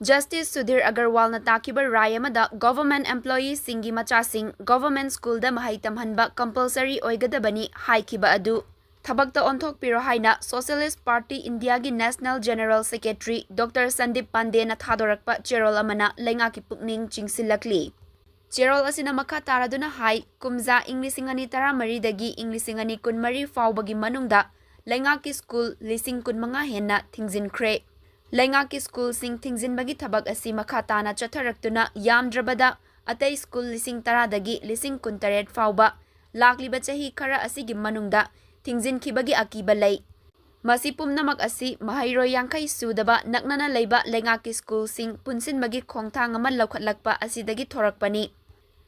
Justice Sudhir Agarwalna takiba rai amada government employees singi machasing government school da mahai tamhanba compulsory oigadabani haikiba adu Thabakta onthokpiro haina Socialist Party India gi National General Secretary Dr. Sandip Pandey na thadorakpa cherol amana leingaki pukning chingsilakli. Cherol asina makha taraduna hai kumza inglisingani taramari dagi inglisingani kunmari faubagi manungda leingaki school lising kunmanga henna thingzinkhre. Leingaki school sing thingzinbagi thabak asi makha tana chatharaktuna yamdrabada atai school lising taradagi lising kuntaret fauba lakliba chahi khara asigi manungda thingzinkhibagi akiba lei. Masi pumnamak asi mahairoi yangkai sudaba naknana leiba leingaki school sing punsinbagi khongthang ama laukhatlakpa asidagi thorakpani.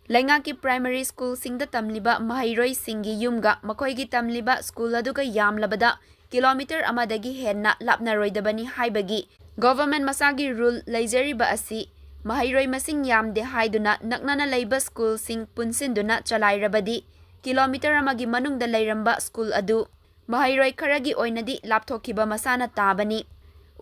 Leingaki primary school singda tamliba mahairoi singi yumga makoigi tamliba school aduga yamlabada kilometer amadagi henna lapnaroidabani haibagi government masagi rule leijariba asi mahairoi masing yamde haiduna naknana leiba school sing punsinduna chalairabadi kilometer amagi manungda leiramba school adu mahairoi kharagi oinadi lapthokiba masana tabani.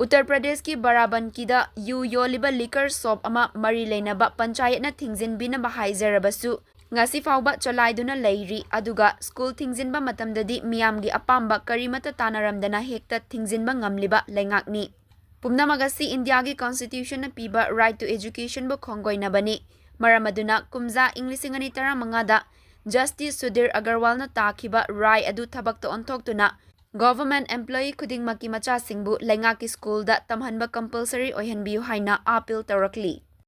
Uttar Pradesh ki Barabankida yu yoliba liquor shop ama mari leinaba panchayat na thingzinbina bahaizarabasu ngasi fauba chalaiduna leiri aduga school thingzinba matamdadi miyamgi apamba karimata tanaramdana hekta thingzinba ngamliba leingakni. Pumnamagasi India gi constitution na piba right to education bu khonggoinabani maramaduna kumza inglisingani taramangada Justice Sudhir Agarwal na takiba rai adu thabakta onthoktuna government employee khudingmaki machasingbu leingaki school da tamhanba compulsory oihanbiyu haina appeal tarakli.